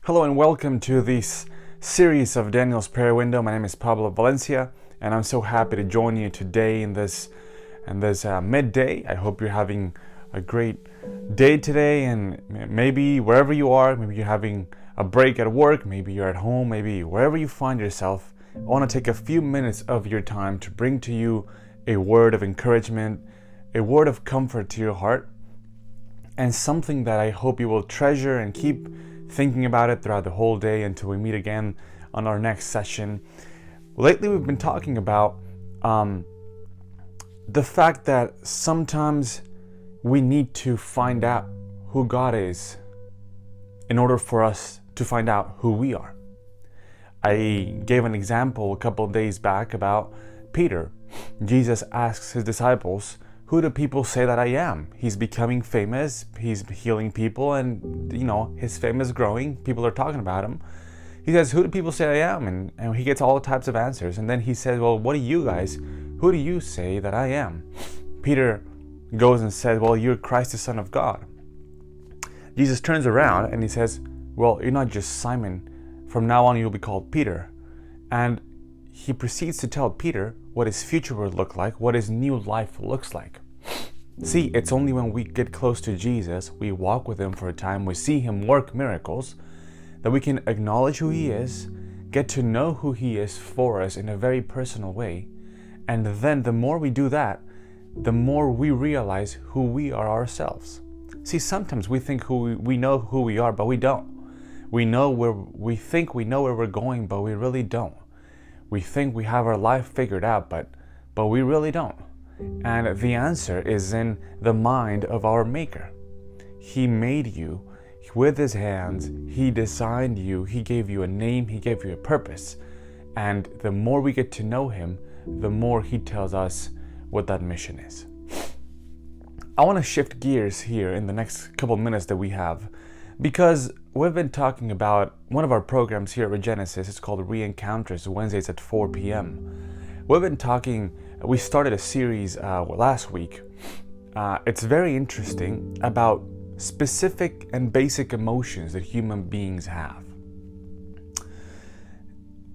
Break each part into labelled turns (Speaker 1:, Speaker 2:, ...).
Speaker 1: Hello and welcome to this series of Daniel's Prayer Window. My name is Pablo Valencia, and I'm so happy to join you today in this midday. I hope you're having a great day today, and maybe wherever you are, maybe you're having a break at work, maybe you're at home, maybe wherever you find yourself. I want to take a few minutes of your time to bring to you a word of encouragement, a word of comfort to your heart, and something that I hope you will treasure and keep thinking about it throughout the whole day until we meet again on our next session. Lately, we've been talking about the fact that sometimes we need to find out who God is in order for us to find out who we are. I gave an example a couple of days back about Peter. Jesus asks his disciples, "Who do people say that I am?" He's becoming famous, he's healing people, and his fame is growing. People are talking about him. He says, "Who do people say I am?" And he gets all types of answers. And then he says, "Well, what do you guys, who do you say that I am?" Peter goes and says, "Well, you're Christ, the Son of God." Jesus turns around and he says, "Well, you're not just Simon. From now on, you'll be called Peter." And he proceeds to tell Peter what his future will look like, what his new life looks like. See, it's only when we get close to Jesus, we walk with him for a time, we see him work miracles, that we can acknowledge who he is, get to know who he is for us in a very personal way. And then the more we do that, the more we realize who we are ourselves. See, sometimes we think we know who we are, but we don't. We think we know where we're going, but we really don't. We think we have our life figured out, but we really don't. And the answer is in the mind of our Maker. He made you with his hands. He designed you. He gave you a name. He gave you a purpose. And the more we get to know him, the more he tells us what that mission is. I want to shift gears here in the next couple minutes that we have, because we've been talking about one of our programs here at Genesis. It's called Re-Encounters, Wednesdays at 4 p.m. We started a series last week. It's very interesting about specific and basic emotions that human beings have.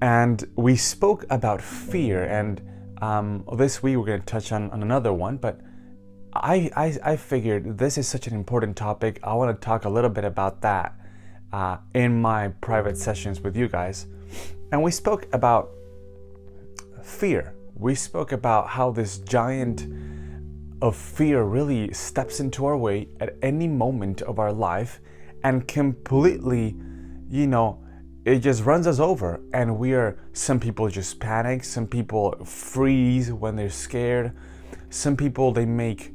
Speaker 1: And we spoke about fear, and this week we're going to touch on another one, but I figured this is such an important topic. I want to talk a little bit about that in my private sessions with you guys. And we spoke about fear. We spoke about how this giant of fear really steps into our way at any moment of our life and completely, it just runs us over. And some people just panic. Some people freeze when they're scared. Some people, they make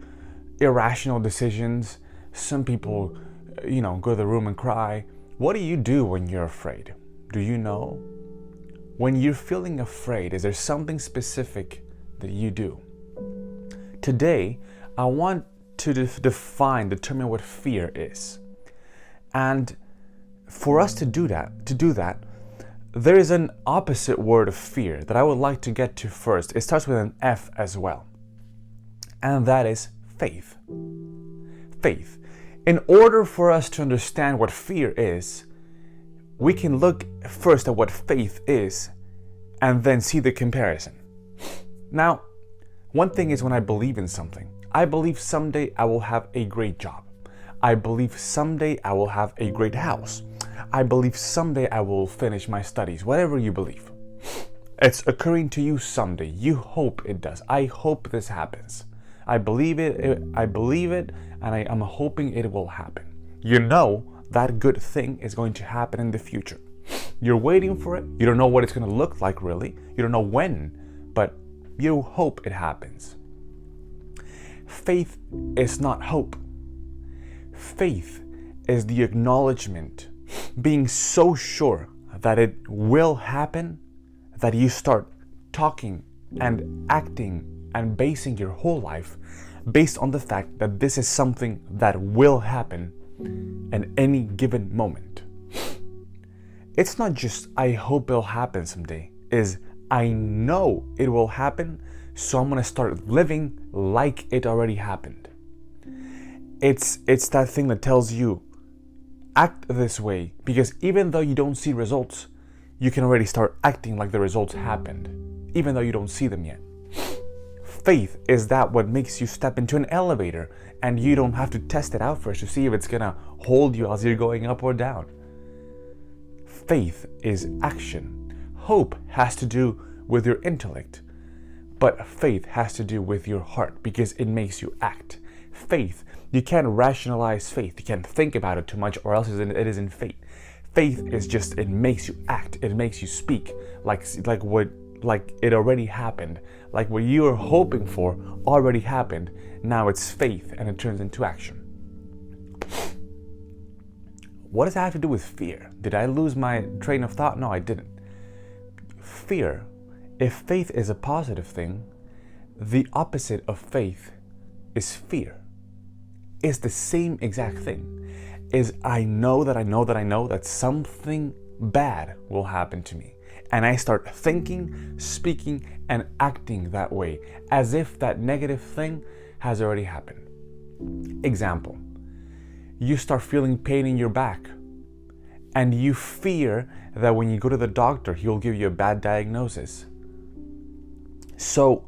Speaker 1: irrational decisions. Some people, go to the room and cry. What do you do when you're afraid? Do you know? When you're feeling afraid, is there something specific that you do? Today, I want to determine what fear is. And for us to do that, there is an opposite word of fear that I would like to get to first. It starts with an F as well. And that is faith. Faith. In order for us to understand what fear is, we can look first at what faith is and then see the comparison. Now, one thing is when I believe in something. I believe someday I will have a great job. I believe someday I will have a great house. I believe someday I will finish my studies, whatever you believe. It's occurring to you someday. You hope it does. I hope this happens. I believe it, and I'm hoping it will happen. That good thing is going to happen in the future. You're waiting for it. You don't know what it's going to look like, really. You don't know when, but you hope it happens. Faith is not hope. Faith is the acknowledgement, being so sure that it will happen, that you start talking and acting and basing your whole life based on the fact that this is something that will happen at any given moment. It's not just, I hope it'll happen someday. Is, I know it will happen, so I'm going to start living like it already happened. It's that thing that tells you, act this way, because even though you don't see results, you can already start acting like the results happened, even though you don't see them yet. Faith is that what makes you step into an elevator and you don't have to test it out first to see if it's gonna hold you as you're going up or down. Faith is action. Hope has to do with your intellect, but faith has to do with your heart because it makes you act. Faith, you can't rationalize faith. You can't think about it too much or else it isn't faith. Faith is just, it makes you act. It makes you speak like it already happened. Like what you were hoping for already happened. Now it's faith and it turns into action. What does that have to do with fear? Did I lose my train of thought? No, I didn't. Fear, if faith is a positive thing, the opposite of faith is fear. It's the same exact thing. Is I know that something bad will happen to me. And I start thinking, speaking, and acting that way, as if that negative thing has already happened. Example, you start feeling pain in your back, and you fear that when you go to the doctor, he'll give you a bad diagnosis. So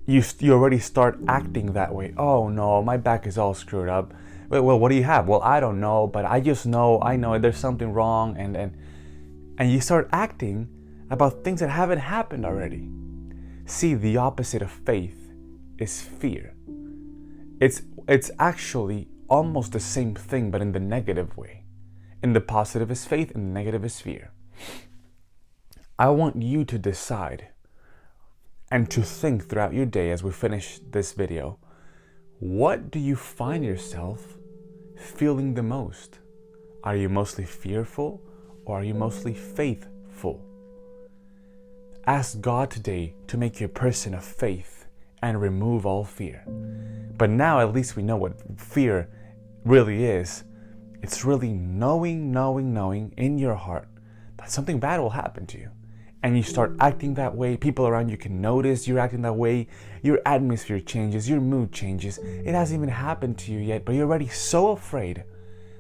Speaker 1: you already start acting that way. Oh no, my back is all screwed up. Well, what do you have? Well, I don't know, but I know there's something wrong, and you start acting about things that haven't happened already. See, the opposite of faith is fear. It's actually almost the same thing, but in the negative way. In the positive is faith, and the negative is fear. I want you to decide and to think throughout your day as we finish this video, what do you find yourself feeling the most? Are you mostly fearful or are you mostly faithful? Ask God today to make you a person of faith and remove all fear. But now at least we know what fear really is. It's really knowing in your heart that something bad will happen to you. And you start acting that way. People around you can notice you're acting that way. Your atmosphere changes, your mood changes. It hasn't even happened to you yet, but you're already so afraid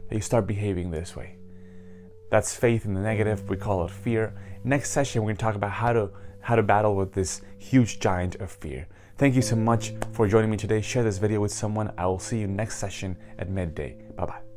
Speaker 1: that you start behaving this way. That's faith in the negative. We call it fear. Next session, we're going to talk about how to battle with this huge giant of fear. Thank you so much for joining me today. Share this video with someone. I will see you next session at midday. Bye-bye.